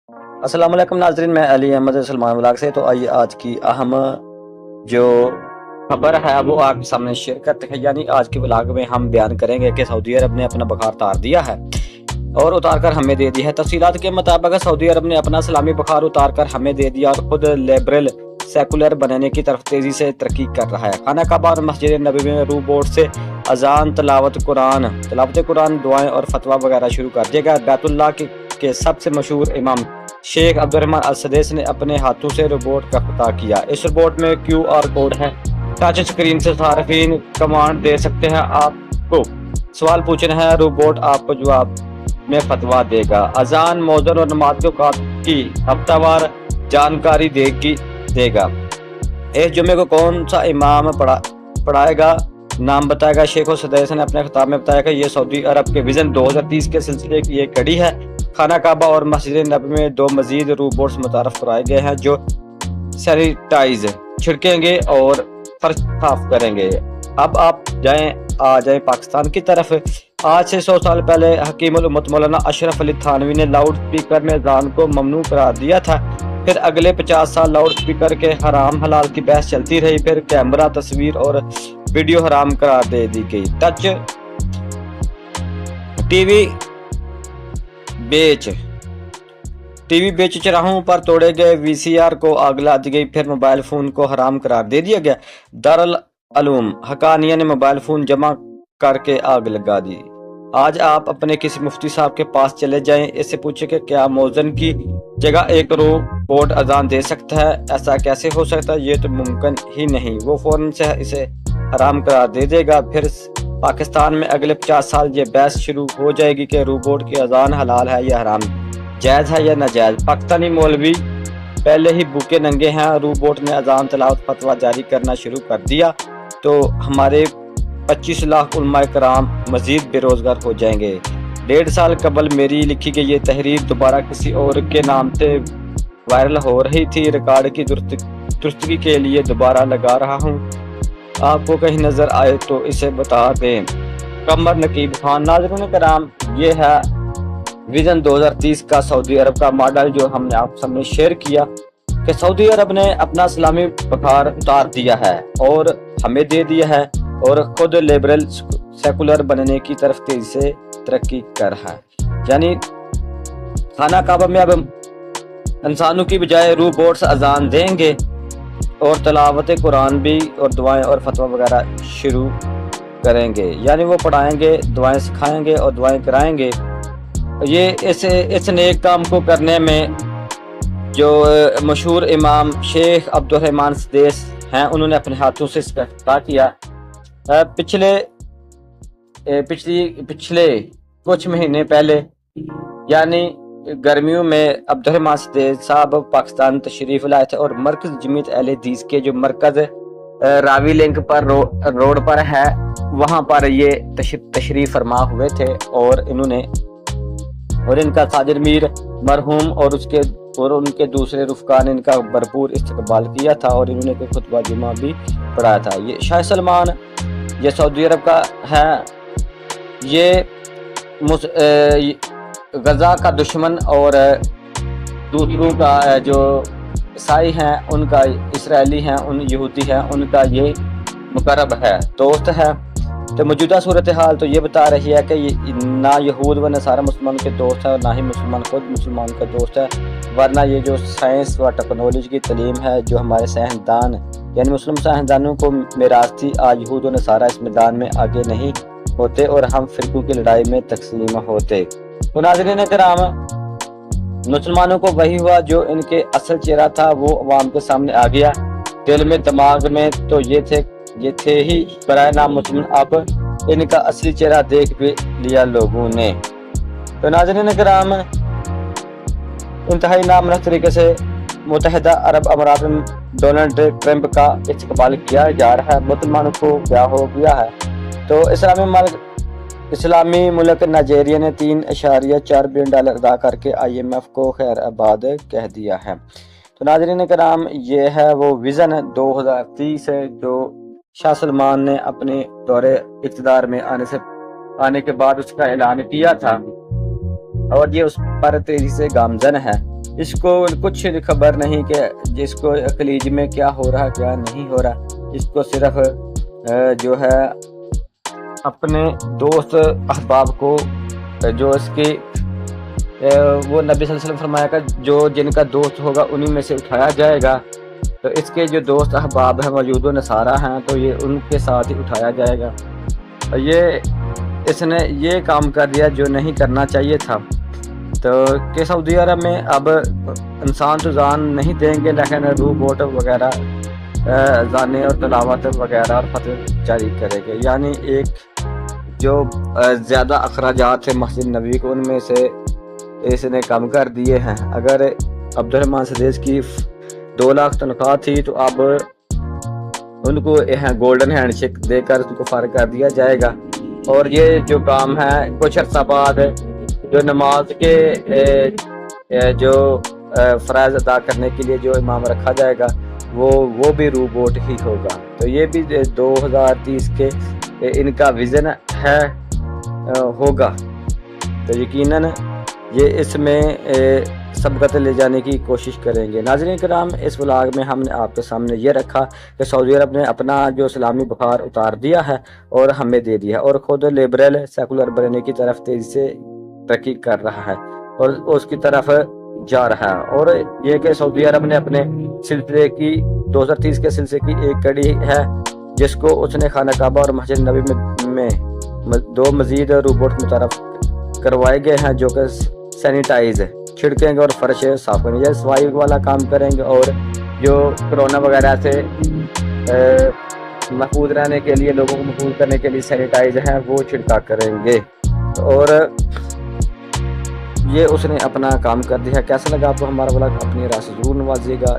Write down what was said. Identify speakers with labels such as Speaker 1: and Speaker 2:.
Speaker 1: السلام علیکم ناظرین، میں علی احمد سلمان ولاگ سے۔ تو آئیے آج کی اہم جو خبر ہے وہ آپ کے سامنے شیئر کرتے ہیں۔ یعنی آج کے ولاگ میں ہم بیان کریں گے کہ سعودی عرب نے اپنا بخار اتار دیا ہے اور اتار کر ہمیں دے دیا ہے۔ تفصیلات کے مطابق سعودی عرب نے اپنا اسلامی بخار اتار کر ہمیں دے دیا اور خود لیبرل سیکولر بننے کی طرف تیزی سے ترقی کر رہا ہے۔ خانہ کعبہ اور مسجد نبوی میں روح بورڈ سے اذان، تلاوت قرآن، دعائیں اور فتویٰ وغیرہ شروع کر دیا گیا۔ بیت اللہ کے سب سے مشہور امام شیخ عبدالرحمن السدیس نے اپنے ہاتھوں سے روبوٹ کا افتتاح کیا۔ اس روبوٹ میں QR کوڈ ہے، ٹچ سکرین سے صارفین کمانڈ دے سکتے ہیں، آپ کو سوال پوچھنا ہے، روبوٹ آپ کو جواب میں فتویٰ دے گا۔ اذان، موذن اور نماز کے اوقات کی ہفتہ وار جانکاری دے گا۔ اس جمعے کو کون سا امام پڑھائے گا، نام بتائے گا۔ شیخ السدیس نے اپنے خطاب میں بتایا کہ یہ سعودی عرب کے وژن 2030 کے سلسلے کی ایک کڑی ہے۔ خانہ کعبہ اور مسجد نبوی میں 2 مزید روبوٹس متعارف کرائے گئے ہیں جو سینیٹائز چھڑکیں گے اور فرش صاف کریں گے۔ اب آپ آ جائیں پاکستان کی طرف۔ آج سے 100 سال پہلے حکیم الامت مولانا اشرف علی تھانوی نے لاؤڈ سپیکر میں اذان کو ممنوع قرار دیا تھا۔ پھر اگلے 50 سال لاؤڈ سپیکر کے حرام حلال کی بحث چلتی رہی۔ پھر کیمرہ، تصویر اور ویڈیو حرام قرار دے دی گئی۔ ٹچ ٹی وی بیچ چراہوں پر توڑے گئے، VCR کو آگ لگا دی گئی۔ پھر موبائل فون کو حرام قرار دے دیا گیا۔ دارالعلوم حقانیہ نے موبائل فون جمع کر کے آگ لگا دی۔ آج آپ اپنے کسی مفتی صاحب کے پاس چلے جائیں، اس سے پوچھیں کہ کیا موذن کی جگہ ایک روبوٹ اذان دے سکتا ہے؟ ایسا کیسے ہو سکتا ہے؟ یہ تو ممکن ہی نہیں۔ وہ فوراً سے اسے حرام قرار دے دے گا۔ پھر پاکستان میں اگلے 50 سال یہ بحث شروع ہو جائے گی کہ روبوٹ کی اذان حلال ہے یا حرام، جائز ہے یا ناجائز۔ پاکستانی مولوی پہلے ہی بھوکے ننگے ہیں۔ روبوٹ نے اذان، تلاوت، فتویٰ جاری کرنا شروع کر دیا تو ہمارے 25 لاکھ علماء کرام مزید بے روزگار ہو جائیں گے۔ 1.5 سال قبل میری لکھی گئی یہ تحریر دوبارہ کسی اور کے نام سے وائرل ہو رہی تھی۔ ریکارڈ کی درستگی کے لیے دوبارہ لگا رہا ہوں، آپ کو کہیں نظر آئے تو اسے بتا دیں۔ قمر نقیب خان۔ ناظرین کرام، یہ ہے وژن 2030 کا سعودی عرب کا ماڈل جو ہم نے آپ سامنے شیئر کیا کہ سعودی عرب نے اپنا اسلامی بخار اتار دیا ہے اور ہمیں دے دیا ہے اور خود لیبرل سیکولر بننے کی طرف تیزی سے ترقی کر رہا ہے۔ یعنی خانہ کعبہ میں اب انسانوں کی بجائے روبوٹس اذان دیں گے اور تلاوت قرآن بھی اور دعائیں اور فتویٰ وغیرہ شروع کریں گے۔ یعنی وہ پڑھائیں گے، دعائیں سکھائیں گے اور دعائیں کرائیں گے۔ یہ اس نیک کام کو کرنے میں جو مشہور امام شیخ عبدالرحمن السدیس ہیں، انہوں نے اپنے ہاتھوں سے اس کا افتتاح کیا۔ پچھلے کچھ مہینے پہلے یعنی گرمیوں میں عبدالرحمن السدیس صاحب پاکستان تشریف لائے تھے اور مرکز جمعیت اہل حدیث کے جو مرکز راوی لنک پر روڈ پر ہے، وہاں پر یہ تشریف فرما ہوئے تھے اور ان کا ساجد میر مرحوم اور ان کے دوسرے رفقا نے ان کا بھرپور استقبال کیا تھا اور انہوں نے کوئی خطبہ جمعہ بھی پڑھایا تھا۔ یہ شاہ سلمان یہ سعودی عرب کا ہے، یہ غزہ کا دشمن اور دوسروں کا جو عیسائی ہیں، ان کا اسرائیلی ہیں، ان یہودی ہیں، ان کا یہ مقرب ہے، دوست ہے۔ تو موجودہ صورتحال تو یہ بتا رہی ہے کہ نہ یہود و نصارہ مسلمان کے دوست ہے اور نہ ہی مسلمان خود مسلمان کا دوست ہے، ورنہ یہ جو سائنس و ٹیکنالوجی کی تعلیم ہے جو ہمارے سائنسدان یعنی مسلم سائنسدانوں کو میراث تھی، آج یہود و نصارہ اس میدان میں آگے نہیں ہوتے اور ہم فرقوں کی لڑائی میں تقسیم ہوتے۔ تو ناظرین کرام، مسلمانوں کو وہی ہوا جو ان کے اصل چہرہ تھا وہ عوام کے سامنے آ گیا۔ دل میں دماغ میں تو یہ تھے ہی برائے نام مسلمان، اب ان کا اصلی چہرہ دیکھ بھی لیا لوگوں نے۔ تو ناظرین کرام، انتہائی نامناسب طریقے سے متحدہ عرب امارات میں ڈونلڈ ٹرمپ کا استقبال کیا جا رہا ہے۔ مسلمانوں کو کیا ہو گیا ہے؟ تو اسلامی ملک نائجیریا نے $3.4 بلین ادا کر کے IMF کو خیر آباد کہہ دیا ہے۔ تو ناظرین کرام، یہ ہے وہ وژن 2030 ہے جو شاہ سلمان نے اپنے دور اقتدار میں آنے کے بعد اس کا اعلان کیا تھا اور یہ اس پر تیزی سے گامزن ہے۔ اس کو کچھ خبر نہیں کہ جس کو خلیج میں کیا ہو رہا کیا نہیں ہو رہا. اس کو صرف جو ہے اپنے دوست احباب کو جو اس کی وہ نبی صلی اللہ علیہ وسلم فرمایا کہ جو جن کا دوست ہوگا انہی میں سے اٹھایا جائے گا. تو اس کے جو دوست احباب ہیں موجود و نصارہ ہیں تو یہ ان کے ساتھ ہی اٹھایا جائے گا. اس نے یہ کام کر دیا جو نہیں کرنا چاہیے تھا. تو کہ سعودی عرب میں اب انسان تو زان نہیں دیں گے لیکن روح بوٹ وغیرہ زانے اور تلاوت وغیرہ اور فتوے جاری کرے گے. یعنی ایک جو زیادہ اخراجات تھے مسجد نبوی کو ان میں سے اس نے کم کر دیے ہیں. اگر عبد الرحمن سدیس کی 2 لاکھ تنخواہ تھی تو اب ان کو گولڈن ہینڈ شیک دے کر ان کو فارغ کر دیا جائے گا. اور یہ جو کام ہے کچھ عرصہ بعد جو نماز کے جو فرائض ادا کرنے کے لیے جو امام رکھا جائے گا وہ بھی روبوٹ ہی ہوگا. تو یہ بھی 2030 کے ان کا ویژن ہے ہوگا. تو یقیناً یہ اس میں سبقت لے جانے کی کوشش کریں گے. ناظرین کرام، اس ولاگ میں ہم نے آپ کے سامنے یہ رکھا کہ سعودی عرب نے اپنا جو اسلامی بخار اتار دیا ہے اور ہمیں دے دیا ہے اور خود لبرل سیکولر بننے کی طرف تیزی سے ترقی کر رہا ہے اور اس کی طرف جا رہا ہے. اور یہ کہ سعودی عرب نے اپنے سلسلے کی 2030 کے سلسلے کی ایک کڑی ہے جس کو اس نے خانہ کعبہ اور مسجد نبوی میں 2 مزید روبوٹ متعارف کروائے گئے ہیں جو کہ سینیٹائز چھڑکیں گے اور فرش صاف کریں گے. صفائی والا کام کریں گے اور جو کرونا وغیرہ سے محفوظ رہنے کے لیے لوگوں کو محفوظ کرنے کے لیے سینیٹائز ہیں وہ چھڑکا کریں گے. اور یہ اس نے اپنا کام کر دیا. کیسا لگا آپ کو ہمارا بلاگ؟ اپنی رائے سے ضرور نوازیے گا.